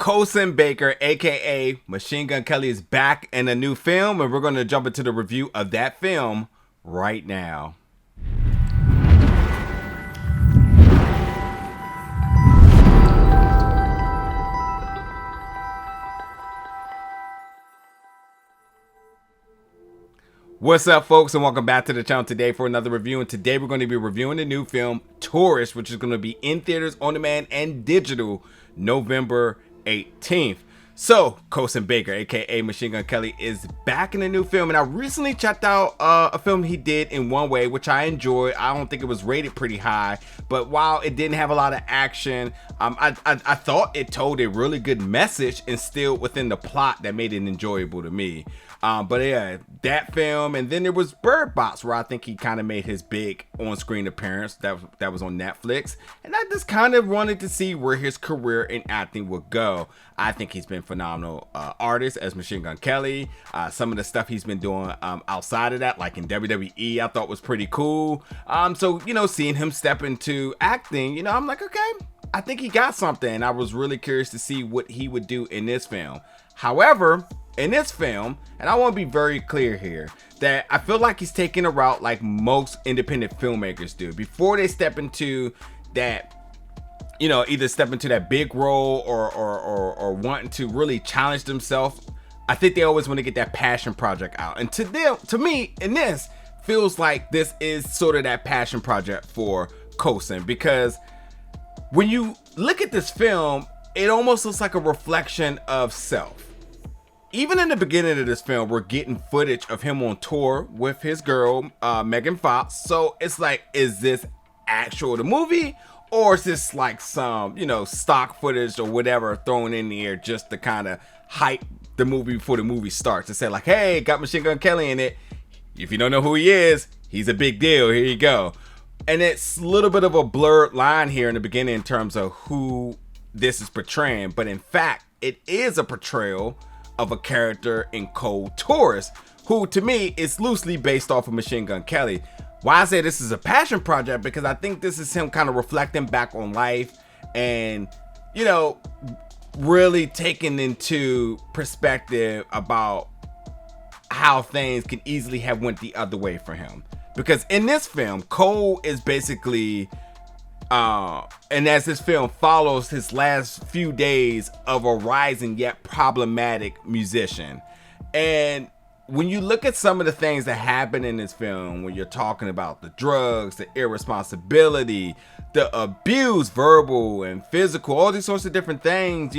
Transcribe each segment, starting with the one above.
Colson Baker, aka Machine Gun Kelly, is back in a new film, and we're going to jump into the review of that film right now. What's up, folks, and welcome back to the channel today for another review. And today we're going to be reviewing the new film Taurus, which is going to be in theaters, on demand, and digital November 18th. So Colson Baker, aka Machine Gun Kelly, is back in a new film, and I recently checked out a film he did in One Way, which I enjoyed. I don't think it was rated pretty high, but while it didn't have a lot of action, I thought it told a really good message and still within the plot that made it enjoyable to me. But yeah, that film, and then there was Bird Box, where I think he kind of made his big on-screen appearance. That was on Netflix, and I just kind of wanted to see where his career in acting would go. I think he's been phenomenal artist as Machine Gun Kelly. Some of the stuff he's been doing outside of that, like in WWE, I thought was pretty cool. So seeing him step into acting, I'm like, okay, I think he got something. I was really curious to see what he would do in this film. However, in this film, and I want to be very clear here, that I feel like he's taking a route like most independent filmmakers do. Before they step into that, either step into that big role or wanting to really challenge themselves, I think they always want to get that passion project out. And to me, in this, feels like this is sort of that passion project for Colson, because when you look at this film, it almost looks like a reflection of self. Even in the beginning of this film, we're getting footage of him on tour with his girl, Megan Fox. So it's like, is this actual the movie? Or is this like some, stock footage or whatever thrown in the air just to kind of hype the movie before the movie starts? To say like, hey, got Machine Gun Kelly in it. If you don't know who he is, he's a big deal. Here you go. And it's a little bit of a blurred line here in the beginning in terms of who this is portraying. But in fact, it is a portrayal of a character in Code Taurus, who to me is loosely based off of Machine Gun Kelly. Why I say this is a passion project, because I think this is him kind of reflecting back on life and, really taking into perspective about how things can easily have went the other way for him. Because in this film, Cole is basically and as this film follows his last few days of a rising yet problematic musician. And when you look at some of the things that happen in this film, when you're talking about the drugs, the irresponsibility, the abuse, verbal and physical, all these sorts of different things,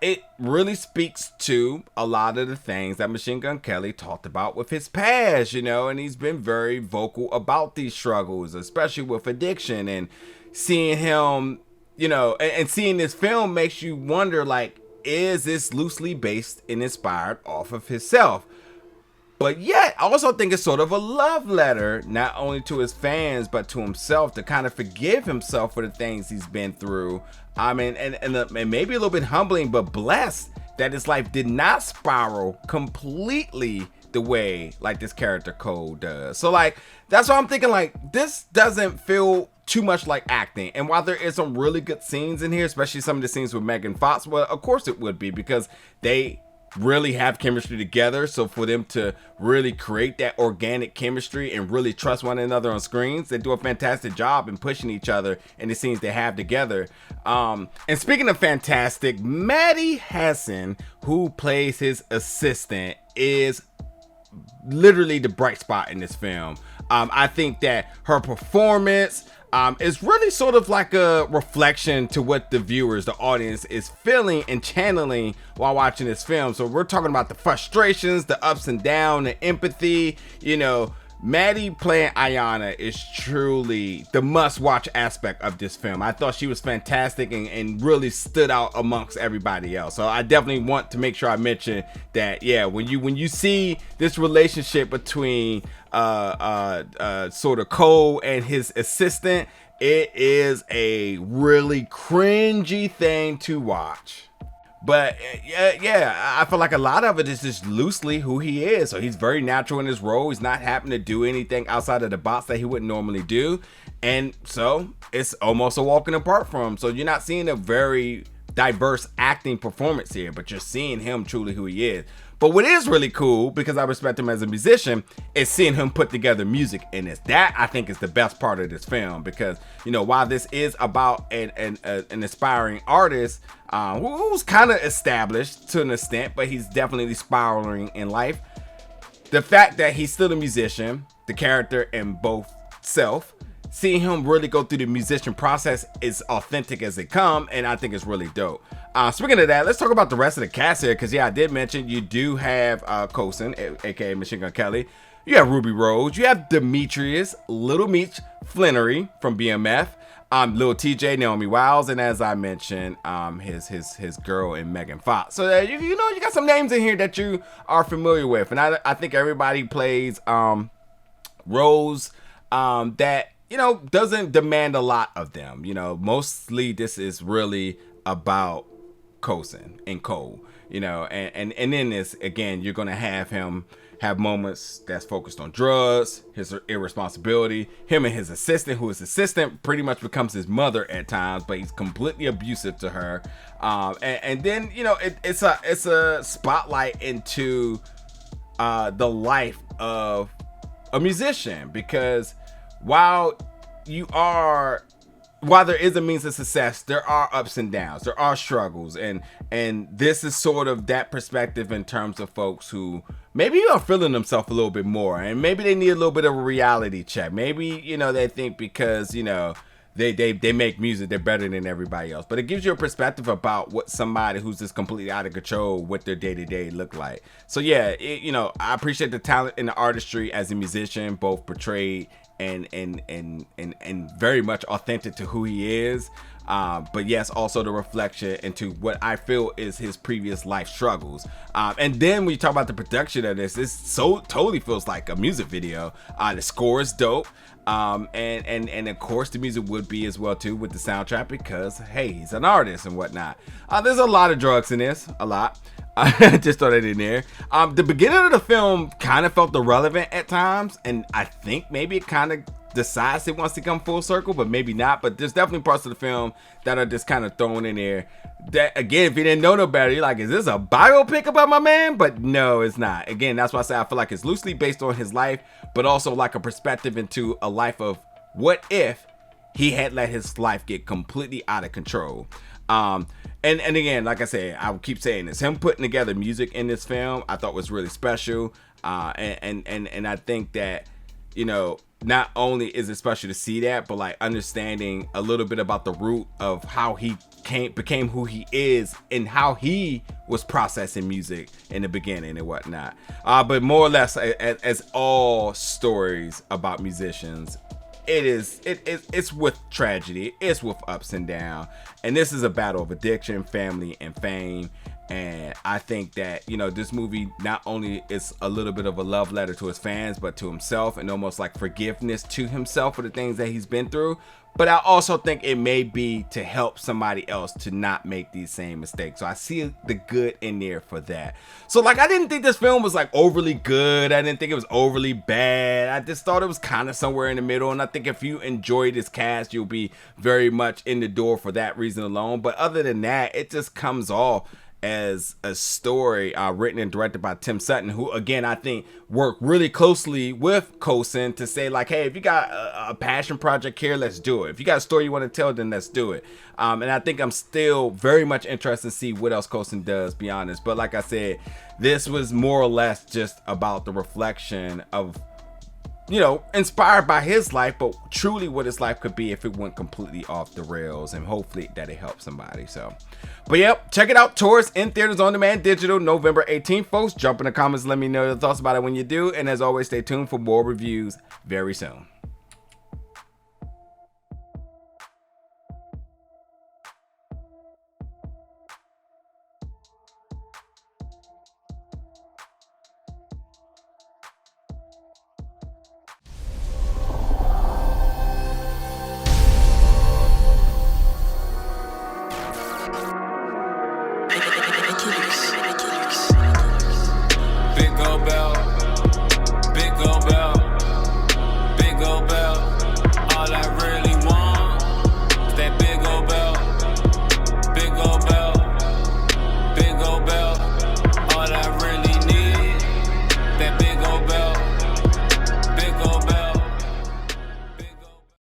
it really speaks to a lot of the things that Machine Gun Kelly talked about with his past, and he's been very vocal about these struggles, especially with addiction. And seeing him, and seeing this film makes you wonder, like, is this loosely based and inspired off of himself? But yet, I also think it's sort of a love letter, not only to his fans, but to himself, to kind of forgive himself for the things he's been through. I mean, and maybe a little bit humbling, but blessed that his life did not spiral completely the way like this character Cole does. So like, that's why I'm thinking, like, this doesn't feel too much like acting. And while there is some really good scenes in here, especially some of the scenes with Megan Fox, well, of course it would be, because they really have chemistry together. So for them to really create that organic chemistry and really trust one another on screens, they do a fantastic job in pushing each other in the scenes they have together. And speaking of fantastic, Maddie Hasson, who plays his assistant, is literally the bright spot in this film. I think that her performance is really sort of like a reflection to what the viewers, the audience, is feeling and channeling while watching this film. So we're talking about the frustrations, the ups and downs, the empathy. Maddie playing Ayana is truly the must-watch aspect of this film. I thought she was fantastic and really stood out amongst everybody else. So I definitely want to make sure I mention that. Yeah, when you see this relationship between sort of Cole and his assistant, it is a really cringy thing to watch. But yeah, I feel like a lot of it is just loosely who he is. So he's very natural in his role. He's not having to do anything outside of the box that he wouldn't normally do. And so it's almost a walk in the park for him. So you're not seeing a very diverse acting performance here, but you're seeing him truly who he is. But what is really cool, because I respect him as a musician, is seeing him put together music in this. That, I think, is the best part of this film, because, you know, while this is about an aspiring artist who's kind of established to an extent, but he's definitely spiraling in life, the fact that he's still a musician, the character in both self, seeing him really go through the musician process is authentic as they come, and I think it's really dope. Speaking of that, let's talk about the rest of the cast here, because yeah, I did mention you do have Colson, aka Machine Gun Kelly. You have Ruby Rose. You have Demetrius, Little Meech Flannery from BMF. Lil TJ, Naomi Wiles, and as I mentioned, his girl in Megan Fox. So you know, you got some names in here that you are familiar with, and I think everybody plays roles that, you know, doesn't demand a lot of them. You know, mostly this is really about Colson and Cole, you know, and in this, again, you're gonna have him have moments that's focused on drugs, his irresponsibility, him and his assistant, who his assistant pretty much becomes his mother at times, but he's completely abusive to her. And then, you know, it's a spotlight into the life of a musician, because while there is a means of success, there are ups and downs, there are struggles, and this is sort of that perspective in terms of folks who maybe are feeling themselves a little bit more, and maybe they need a little bit of a reality check. Maybe, you know, they think because, you know, they make music, they're better than everybody else. But it gives you a perspective about what somebody who's just completely out of control, what their day-to-day look like. So yeah, you know, I appreciate the talent and the artistry as a musician, both portrayed and very much authentic to who he is. But yes, also the reflection into what I feel is his previous life struggles. And then when you talk about the production of this totally feels like a music video. The score is dope. And of course the music would be as well too with the soundtrack, because hey, he's an artist and whatnot. There's a lot of drugs in this, a lot. I just throw that in there. The beginning of the film kind of felt irrelevant at times, and I think maybe it kind of decides it wants to come full circle, but maybe not. But there's definitely parts of the film that are just kind of thrown in there that, again, if you didn't know no better, you're like, is this a biopic about my man? But no, it's not. Again, that's why I say I feel like it's loosely based on his life, but also like a perspective into a life of what if he had let his life get completely out of control. And again, like I said, I will keep saying this, him putting together music in this film I thought was really special. And I think that, you know, not only is it special to see that, but like understanding a little bit about the root of how he became who he is and how he was processing music in the beginning and whatnot. But more or less, as all stories about musicians, it's with tragedy, it's with ups and downs, and this is a battle of addiction, family, and fame. And I think that, you know, this movie not only is a little bit of a love letter to his fans, but to himself, and almost like forgiveness to himself for the things that he's been through. But I also think it may be to help somebody else to not make these same mistakes. So I see the good in there for that. So like, I didn't think this film was like overly good. I didn't think it was overly bad. I just thought it was kind of somewhere in the middle. And I think if you enjoy this cast, you'll be very much in the door for that reason alone. But other than that, it just comes off as a story written and directed by Tim Sutton, who again I think worked really closely with Colson to say like, hey, if you got a passion project here, let's do it. If you got a story you want to tell, then let's do it. And I think I'm still very much interested to see what else Colson does beyond this. But like I said, this was more or less just about the reflection of, you know, inspired by his life, but truly what his life could be if it went completely off the rails, and hopefully that it helps somebody. So, but yep, check it out. Taurus in theaters on demand digital November 18th, folks. Jump in the comments, let me know your thoughts about it when you do. And as always, stay tuned for more reviews very soon. Taurus.